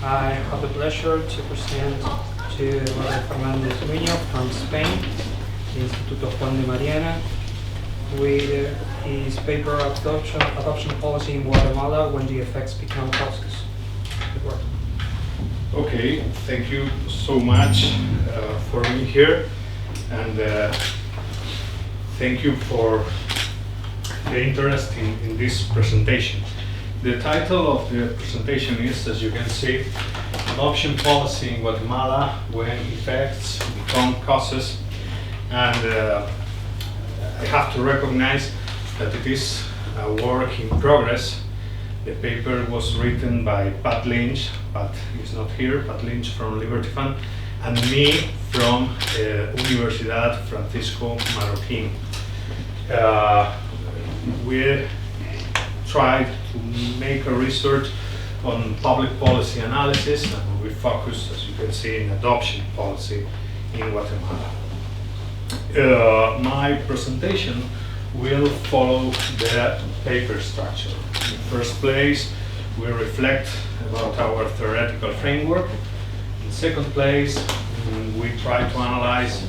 I have the pleasure to present to Eduardo Ferna Luin from Spain, the Instituto Juan de Mariana, with his paper Adoption Policy in Guatemala when the effects become causes. Eduardo. Okay, thank you so much for being here, and thank you for the interest in this presentation. The title of the presentation is, as you can see, Adoption Policy in Guatemala when effects become causes, and I have to recognize that it is a work in progress. The paper was written by Pat Lynch, Pat is not here, Pat Lynch from Liberty Fund, and me from Universidad Francisco Marroquín. We tried to make a research on public policy analysis, and we focus, as you can see, in adoption policy in Guatemala. My presentation will follow the paper structure. In first place, we reflect about our theoretical framework. In second place, we try to analyze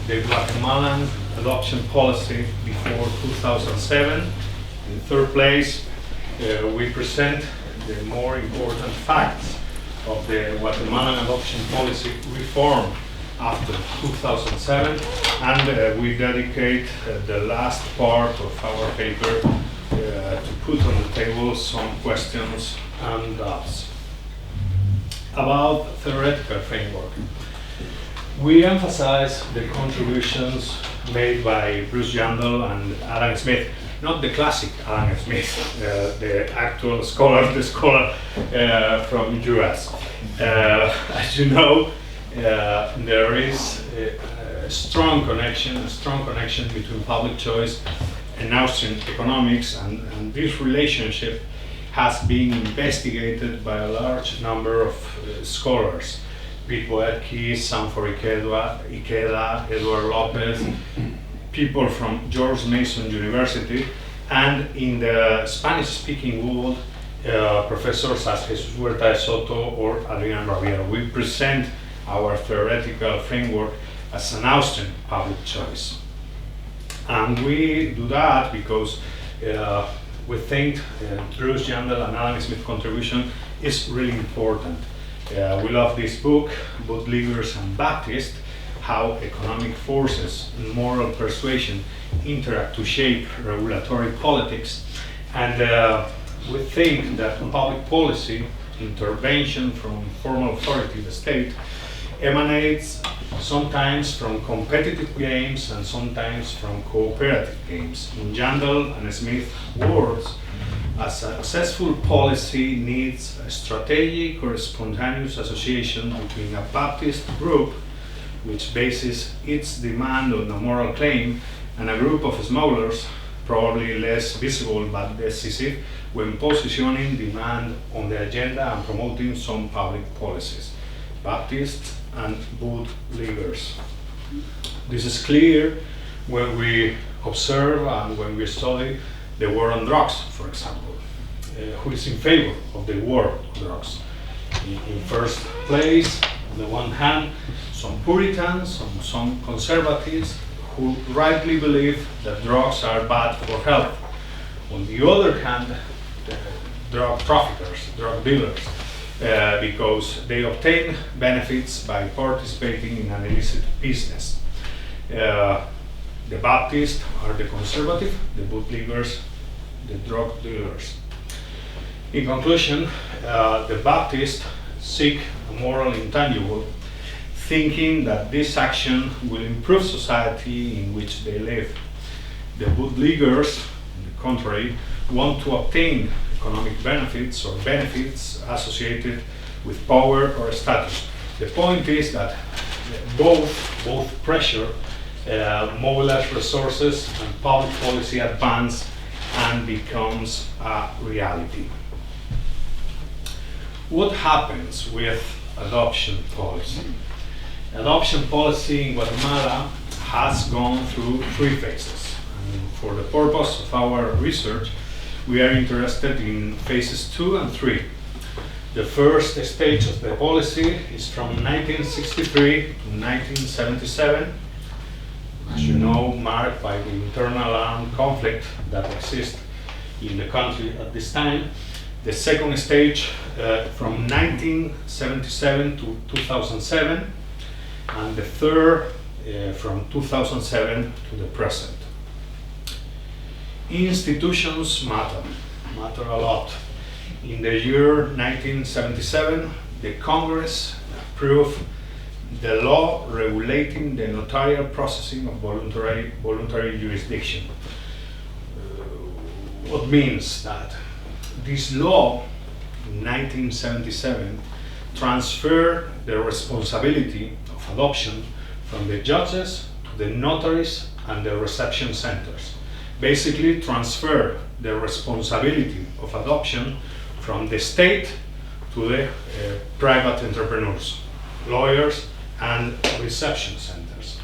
the Guatemalan adoption policy before 2007. In third place, we present the more important facts of the Guatemalan adoption policy reform after 2007, and we dedicate the last part of our paper to put on the table some questions and doubts. About theoretical framework, we emphasize the contributions made by Bruce Yandel and Adam Smith, not the classic Adam Smith, the actual scholar, the scholar from US. As you know, there is a strong connection between public choice and Austrian economics, and this relationship has been investigated by a large number of scholars. Pete Boetke, Sanford Ikeda, Eduardo Lopez, people from George Mason University, and in the Spanish-speaking world, professors as Jesus Huerta de Soto or Adrián Rabiero. We present our theoretical framework as an Austrian public choice. And we do that because we think Bruce Yandel and Adam Smith's contribution is really important. We love this book, Bootleggers and Baptist, how economic forces and moral persuasion interact to shape regulatory politics. And we think that public policy intervention from formal authority, the state, emanates sometimes from competitive games and sometimes from cooperative games. In Yandel and Smith's words, a successful policy needs a strategic or spontaneous association between a Baptist group, which bases its demand on a moral claim, and a group of smugglers, probably less visible but decisive, when positioning demand on the agenda and promoting some public policies. Baptists and bootleggers. This is clear when we observe and when we study the war on drugs, for example. Who is in favor of the war on drugs? In first place, on the one hand, some Puritans, some conservatives who rightly believe that drugs are bad for health. On the other hand, the drug traffickers, drug dealers, because they obtain benefits by participating in an illicit business. The Baptists are the conservative, the bootleggers, the drug dealers. In conclusion, the Baptists seek a moral intangible, thinking that this action will improve society in which they live. The bootleggers, on the contrary, want to obtain economic benefits or benefits associated with power or status. The point is that both pressure mobilize resources and public policy advance and becomes a reality. What happens with adoption policy? Adoption policy in Guatemala has gone through three phases. And for the purpose of our research, we are interested in phases 2 and 3. The first stage of the policy is from 1963 to 1977, as you know, marked by the internal armed conflict that exists in the country at this time. The second stage from 1977 to 2007, and the third from 2007 to the present. Institutions matter a lot. In the year 1977, the Congress approved the law regulating the notarial processing of voluntary jurisdiction. What means that this law in 1977 transferred the responsibility of adoption from the judges to the notaries and the reception centers. Basically transfer the responsibility of adoption from the state to the private entrepreneurs, lawyers, and reception centers.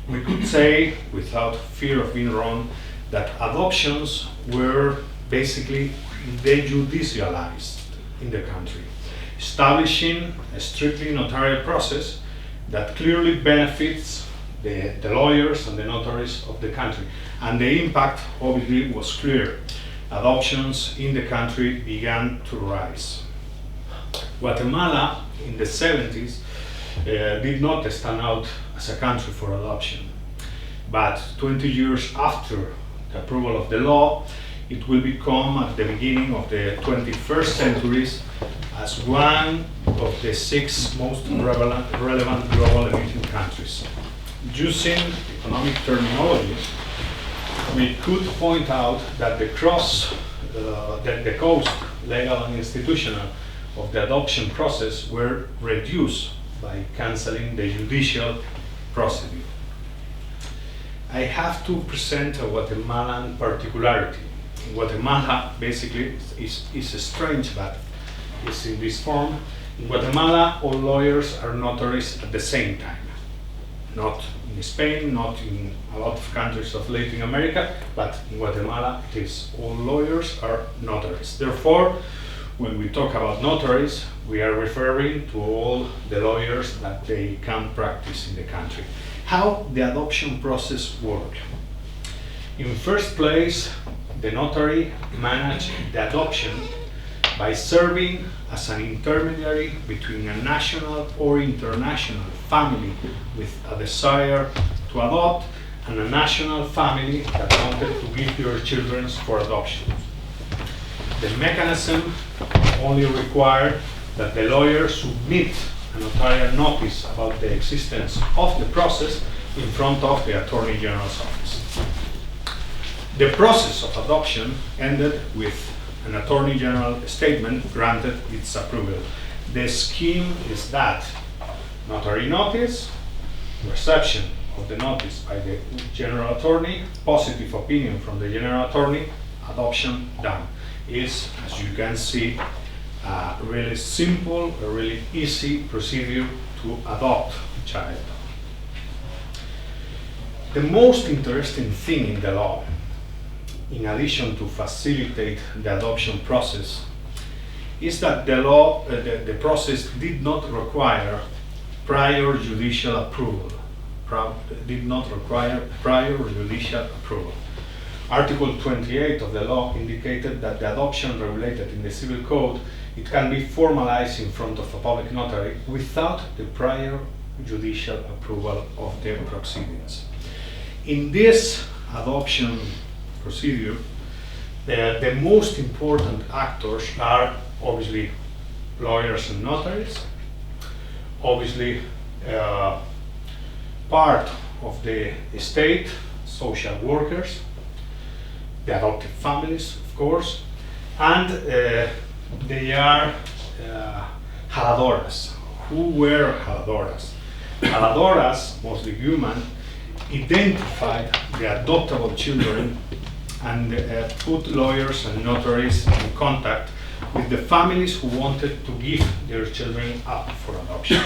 We could say, without fear of being wrong, that adoptions were basically dejudicialized in the country, establishing a strictly notarial process that clearly benefits the lawyers and the notaries of the country. And the impact obviously was clear. Adoptions in the country began to rise. Guatemala in the 70s did not stand out as a country for adoption. But 20 years after the approval of the law, it will become at the beginning of the 21st century as one of the 6 most relevant global emitting countries. Using economic terminology, we could point out that the cost, legal and institutional, of the adoption process were reduced by canceling the judicial procedure. I have to present a Guatemalan particularity. In Guatemala, basically, is strange, but it's in this form. In Guatemala, all lawyers are notaries at the same time. Not in Spain, not in a lot of countries of Latin America, but in Guatemala it is. All lawyers are notaries. Therefore, when we talk about notaries, we are referring to all the lawyers that they can practice in the country. How the adoption process works? In first place, the notary manages the adoption by serving as an intermediary between a national or international family with a desire to adopt and a national family that wanted to give their children for adoption. The mechanism only required that the lawyer submit a notarial notice about the existence of the process in front of the Attorney General's office. The process of adoption ended with an Attorney General statement granted its approval. The scheme is that notary notice, reception of the notice by the General Attorney, positive opinion from the General Attorney, adoption done. Is, as you can see, a really simple, a really easy procedure to adopt a child. The most interesting thing in the law, in addition to facilitate the adoption process, is that the process did not require prior judicial approval. Did not require prior judicial approval. Article 28 of the law indicated that the adoption regulated in the Civil Code, it can be formalized in front of a public notary without the prior judicial approval of the proceedings. In this adoption procedure, the most important actors are obviously lawyers and notaries, obviously part of the state, social workers, the adopted families, of course, and they are jaladoras. Who were jaladoras? Jaladoras, mostly human, identified the adoptable children and put lawyers and notaries in contact with the families who wanted to give their children up for adoption.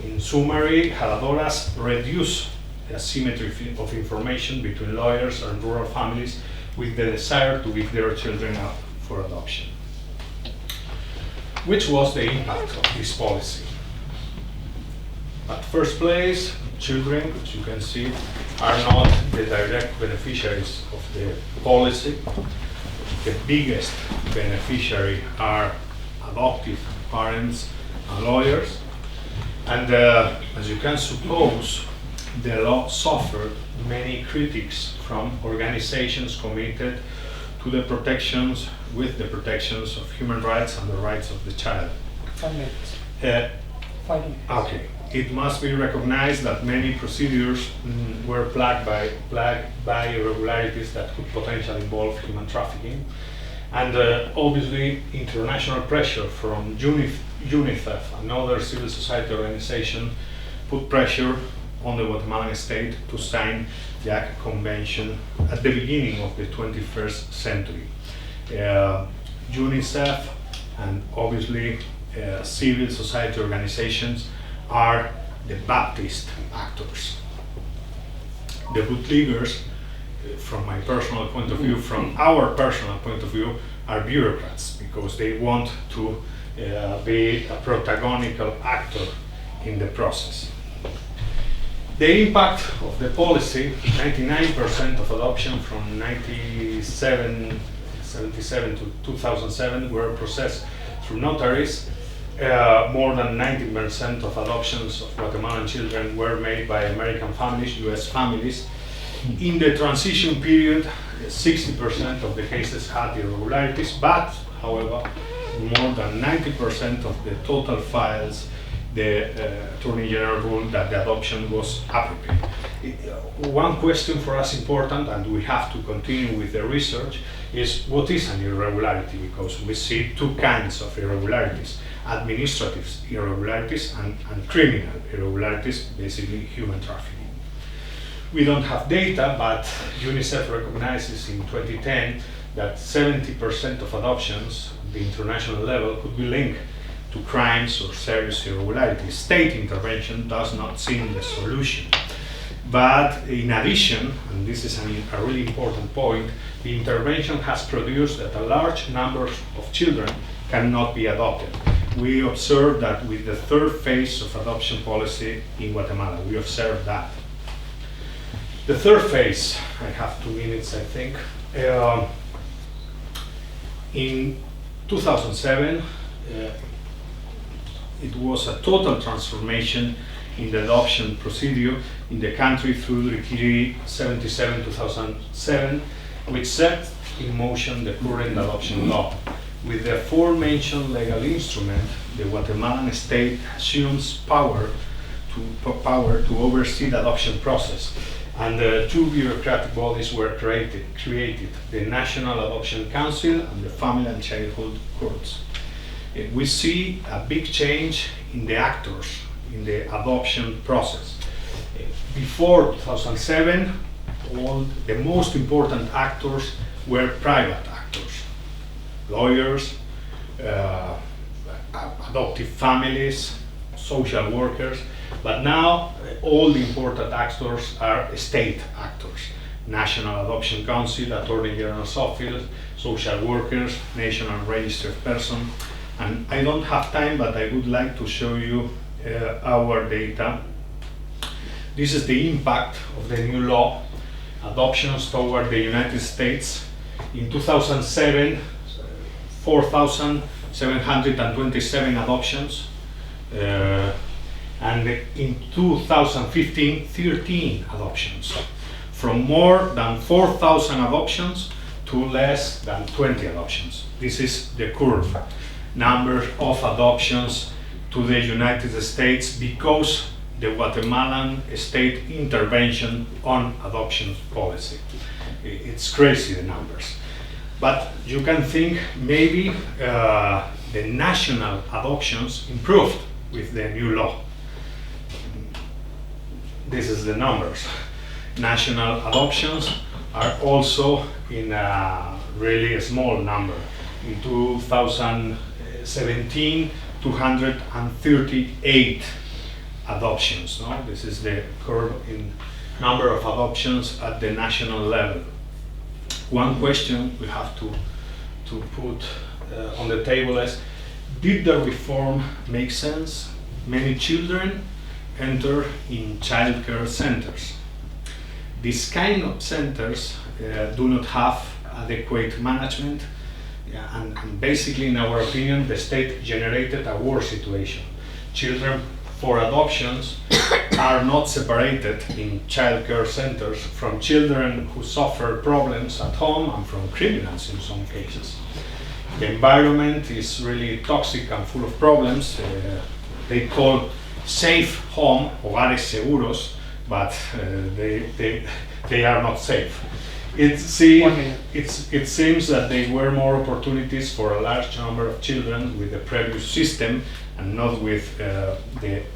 In summary, jaladoras reduce the asymmetry of information between lawyers and rural families with the desire to give their children up for adoption. which was the impact of this policy? At first place, children, which you can see, are not the direct beneficiaries of the policy. The biggest beneficiary are adoptive parents and lawyers. And as you can suppose, the law suffered many critics from organizations committed to the protections of human rights and the rights of the child. 5 minutes. 5 minutes. Okay. It must be recognized that many procedures were plagued by irregularities that could potentially involve human trafficking. And obviously, international pressure from UNICEF and other civil society organizations put pressure on the Guatemalan state to sign the Hague Convention at the beginning of the 21st century. UNICEF and obviously civil society organizations are the Baptist actors. The bootleggers, from my personal point of view, from our personal point of view, are bureaucrats because they want to be a protagonical actor in the process. The impact of the policy, 99% of adoption from 1977 to 2007 were processed through notaries. More than 90% of adoptions of Guatemalan children were made by American families, US families. In the transition period, 60% of the cases had irregularities, but, however, more than 90% of the total files, the Attorney General ruled that the adoption was appropriate. One question for us important, and we have to continue with the research, is what is an irregularity? Because we see two kinds of irregularities: administrative irregularities and criminal irregularities, basically human trafficking. We don't have data, but UNICEF recognizes in 2010 that 70% of adoptions at the international level could be linked to crimes or serious irregularities. State intervention does not seem the solution. But in addition, and this is a really important point, the intervention has produced that a large number of children cannot be adopted. We observed that with the third phase of adoption policy in Guatemala. We observed that. The third phase, I have 2 minutes, I think. In 2007, it was a total transformation in the adoption procedure in the country through Decree 77/2007, which set in motion the current adoption law. With the aforementioned legal instrument, the Guatemalan state assumes power to oversee the adoption process, and two bureaucratic bodies were created: the National Adoption Council and the Family and Childhood Courts. We see a big change in the actors in the adoption process. Before 2007, all the most important actors were private actors: lawyers, adoptive families, social workers. But now all the important actors are state actors: National Adoption Council, Attorney General's Office, social workers, National Registered Person. And I don't have time, but I would like to show you our data. This is the impact of the new law, adoptions toward the United States. In 2007, 4,727 adoptions, and in 2015, 13 adoptions. From more than 4,000 adoptions to less than 20 adoptions. This is the curve. Number of adoptions to the United States because the Guatemalan state intervention on adoption policy. It's crazy, the numbers. But you can think maybe the national adoptions improved with the new law. This is the numbers. National adoptions are also in a really small number. In 2017, 238 adoptions. No? This is the curve in number of adoptions at the national level. One question we have to put on the table is, did the reform make sense? Many children enter in childcare centers. These kind of centers do not have adequate management, and basically, in our opinion, the state generated a worse situation. Children for adoptions are not separated in childcare centers from children who suffer problems at home and from criminals in some cases. The environment is really toxic and full of problems. They call safe home hogares seguros, but they are not safe. It seems that there were more opportunities for a large number of children with the previous system and not with the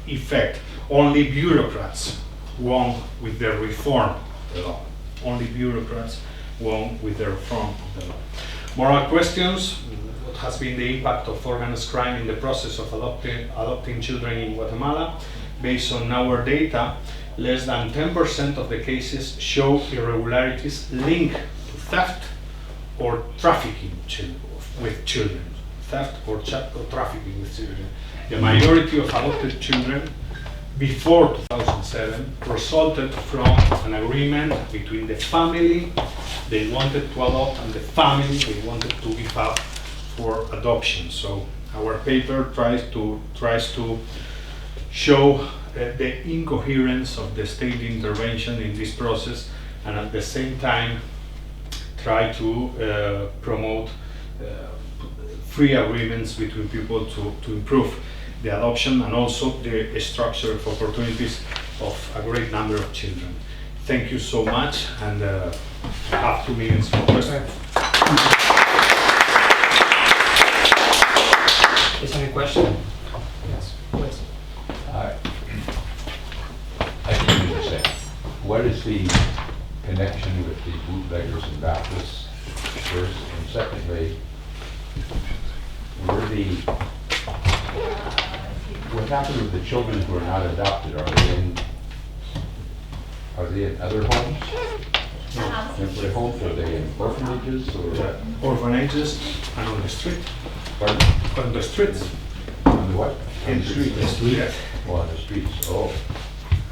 effect. Only bureaucrats won with the reform of the law. Only bureaucrats won with the reform of the law. Moral questions: what has been the impact of organized crime in the process of adopting children in Guatemala? Based on our data, less than 10% of the cases show irregularities linked to theft or trafficking with children. Theft or trafficking with children. The majority of adopted children before 2007 resulted from an agreement between the family they wanted to adopt and the family they wanted to give up for adoption. So our paper tries to show the incoherence of the state intervention in this process, and at the same time try to promote free agreements between people to improve the adoption and also the structure of opportunities of a great number of children. Thank you so much, and I have 2 minutes for questions. Is there any question? Yes, please. I didn't understand. What is the connection with the bootleggers and Baptists, first? And secondly, what happened with the children who are not adopted? Are they in other homes? Temporary homes? Are they in orphanages or? Orphanages and on the street. Pardon? On the streets. On the what? In the streets. Yes. Oh, on the streets. Oh,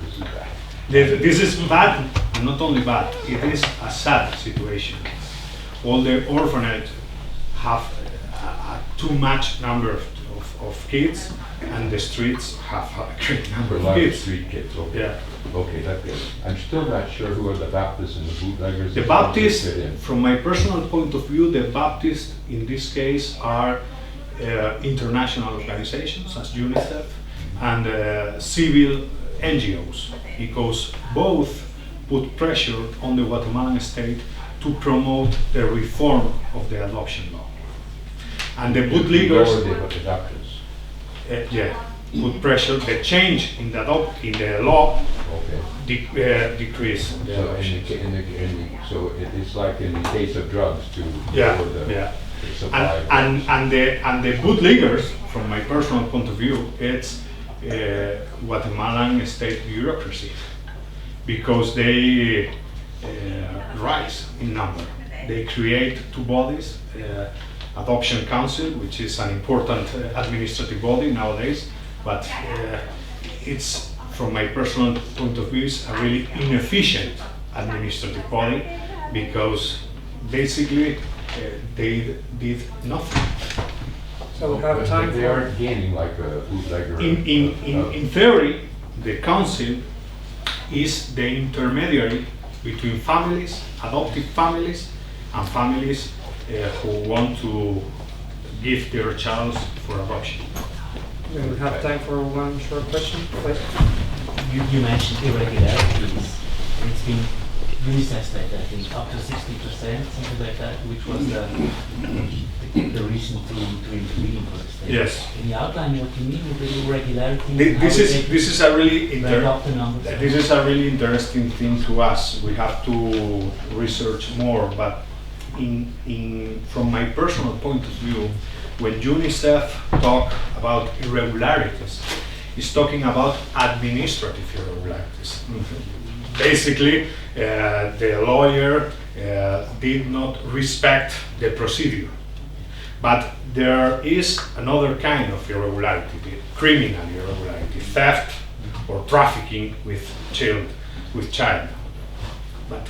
this is bad. This is bad, and not only bad, it is a sad situation. All the orphanages have a too much number of kids, and the streets have a great number A of lot of kids. street kids, okay. Yeah. Okay, that's good. I'm still not sure who are the Baptists and the bootleggers. The that Baptists, fit in. from my personal point of view, the Baptists in this case are international organizations as UNICEF and civil NGOs, because both put pressure on the Guatemalan state to promote the reform of the adoption law. And the bootleggers, Lower the adoptions. put pressure. The change in the law Okay. decrease the So adoption. so it's like in the case of drugs to Yeah, lower the yeah. supply. And the bootleggers, from my personal point of view, it's Guatemalan state bureaucracy, because they rise in number. They create 2 bodies, Adoption Council, which is an important administrative body nowadays, but it's, from my personal point of view, is a really inefficient administrative body, because basically they did nothing. So we have time They for. aren't gaining like a bootlegger. In theory, the council is the intermediary between families, adoptive families, and families who want to give their child for adoption. We have time for one short question, please. You mentioned irregularities. It's been UNICEF said I think up to 60%, something like that, which was the reason to intervene for the state. Yes. Can you outline what you mean with the irregularity? This is a really This this is a really interesting thing to us. We have to research more, but from my personal point of view, when UNICEF talk about irregularities, it's talking about administrative irregularities. Basically, the lawyer did not respect the procedure. But there is another kind of irregularity, the criminal irregularity, theft or trafficking with child. But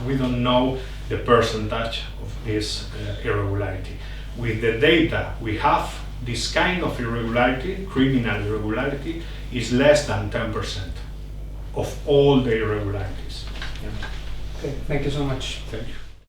we don't know the percentage of this irregularity. With the data we have, this kind of irregularity, criminal irregularity, is less than 10% of all the irregularities. Okay, thank you so much. Thank you.